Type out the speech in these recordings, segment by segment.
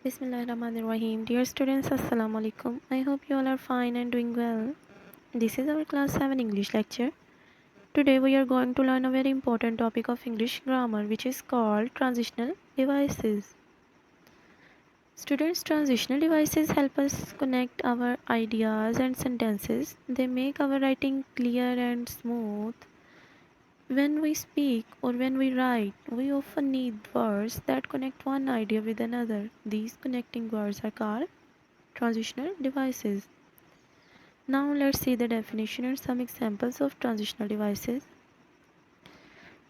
Bismillahirrahmanirrahim. Dear students, Assalamu alaikum. I hope you all are fine and doing well. This is our class 7 English lecture. Today we are going to learn a very important topic of English grammar which is called transitional devices. Students, transitional devices help us connect our ideas and sentences. They make our writing clear and smooth. When we speak or when we write, we often need words that connect one idea with another. These connecting words are called transitional devices. Now let's see the definition and some examples of transitional devices.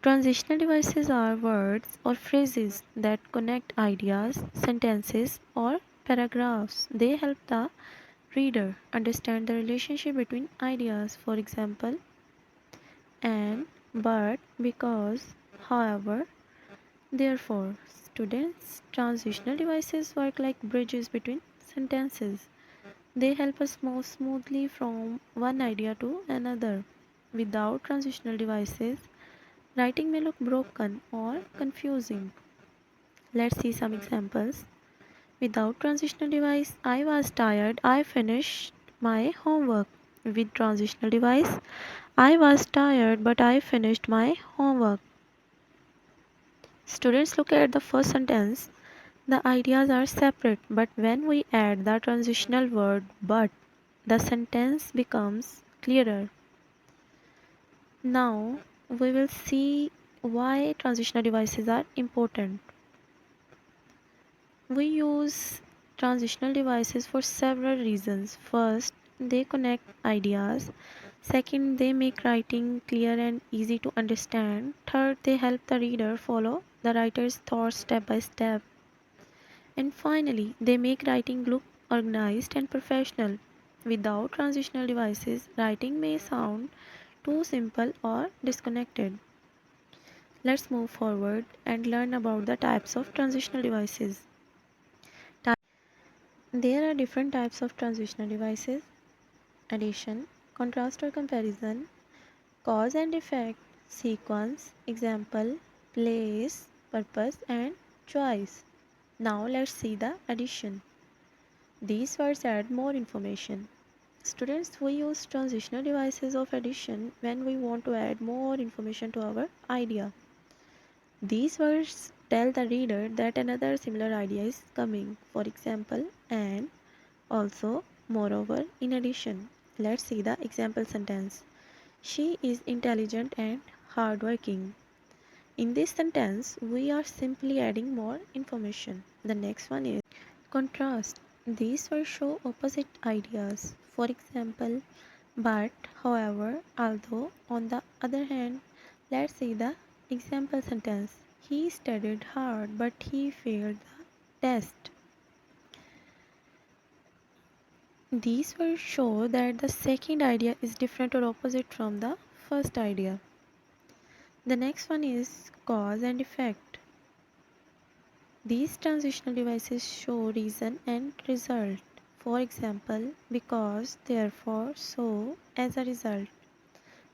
Transitional devices are words or phrases that connect ideas, sentences, or paragraphs. They help the reader understand the relationship between ideas, for example, and, but, because, however, therefore. Students, transitional devices work like bridges between sentences. They help us move smoothly from one idea to another. Without transitional devices, writing may look broken or confusing. Let's see some examples. Without transitional device, I was tired, I finished my homework. With transitional device, I was tired but I finished my homework. Students, look at the first sentence. The ideas are separate, but when we add the transitional word but, the sentence becomes clearer. Now we will see why transitional devices are important. We use transitional devices for several reasons. First, they connect ideas. Second, they make writing clear and easy to understand. Third, they help the reader follow the writer's thoughts step by step. And finally, they make writing look organized and professional. Without transitional devices, writing may sound too simple or disconnected. Let's move forward and learn about the types of transitional devices. There are different types of transitional devices: addition, contrast or comparison, cause and effect, sequence, example, place, purpose, and choice. Now let's see the addition. These words add more information. Students, we use transitional devices of addition when we want to add more information to our idea. These words tell the reader that another similar idea is coming. For example, and, also, moreover, in addition. Let's see the example sentence. She is intelligent and hardworking. In this sentence, we are simply adding more information. The next one is contrast. These words show opposite ideas. For example, but, however, although. On the other hand, let's see the example sentence. He studied hard but he failed the test. These words show that the second idea is different or opposite from the first idea. The next one is cause and effect. These transitional devices show reason and result. For example, because, therefore, so, as a result.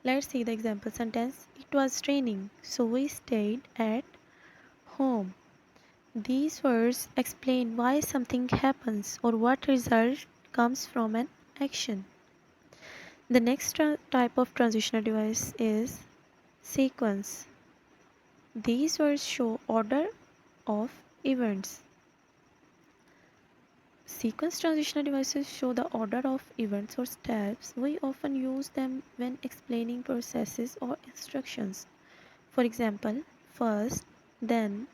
Let's see the example sentence. It was raining, so we stayed at home. These words explain why something happens or what result comes from an action. The next type of transitional device is sequence. These words show order of events. Sequence transitional devices show the order of events or steps. We often use them when explaining processes or instructions. For example, first, then,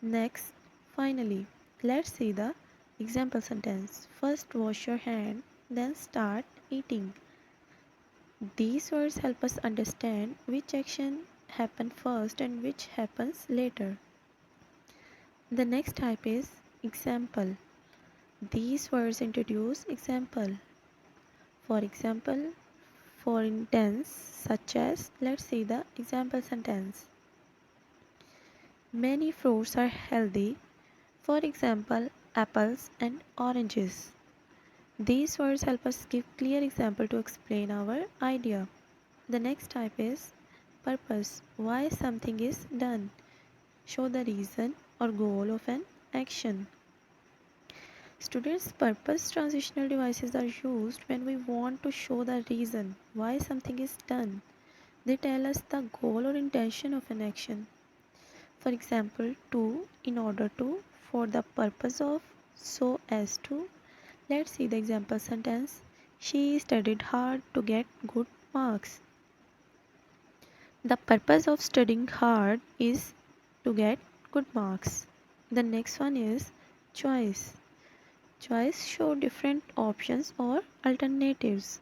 next, finally. Let's see the example sentence. First wash your hand, then start eating. These words help us understand which action happened first and which happens later. The next type is example. These words introduce example. For example, for intense, such as, let's see the example sentence. Many fruits are healthy, for example, apples and oranges. These words help us give clear example to explain our idea. The next type is purpose. Why something is done. Show the reason or goal of an action. Students' purpose transitional devices are used when we want to show the reason why something is done. They tell us the goal or intention of an action. For example, to, in order to, for the purpose of, so as to. Let's see the example sentence. She studied hard to get good marks. The purpose of studying hard is to get good marks. The next one is choice. Choice show different options or alternatives.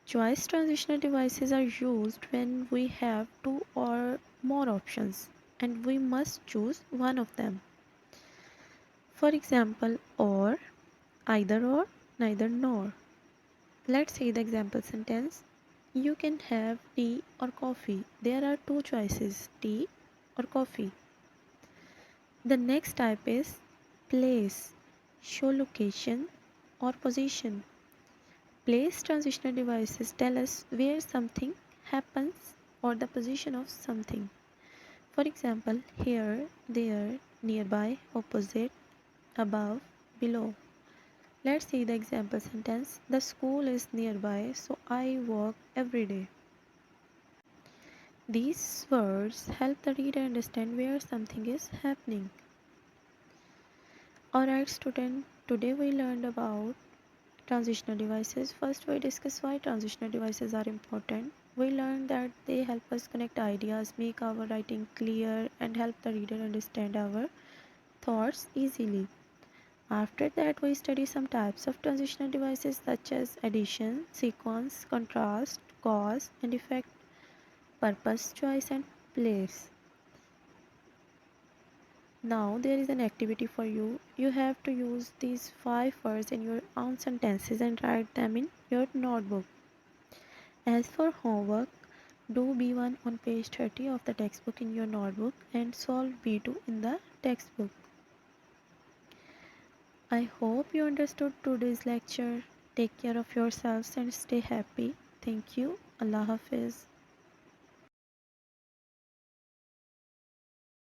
Choice transitional devices are used when we have two or more options and we must choose one of them. For example, or, either or, neither nor. Let's see the example sentence. You can have tea or coffee. There are two choices, tea or coffee. The next type is place. Show location or position. Place transitional devices tell us where something happens or the position of something. For example, here, there, nearby, opposite, above, below. Let's see the example sentence. The school is nearby, so I walk every day. These words help the reader understand where something is happening. Alright, student, today we learned about transitional devices. First, we discuss why transitional devices are important. We learned that they help us connect ideas, make our writing clear, and help the reader understand our thoughts easily. After that, we study some types of transitional devices such as addition, sequence, contrast, cause and effect, purpose, choice, and place. Now, there is an activity for you. You have to use these 5 words in your own sentences and write them in your notebook. As for homework, do B1 on page 30 of the textbook in your notebook and solve B2 in the textbook. I hope you understood today's lecture. Take care of yourselves and stay happy. Thank you. Allah Hafiz.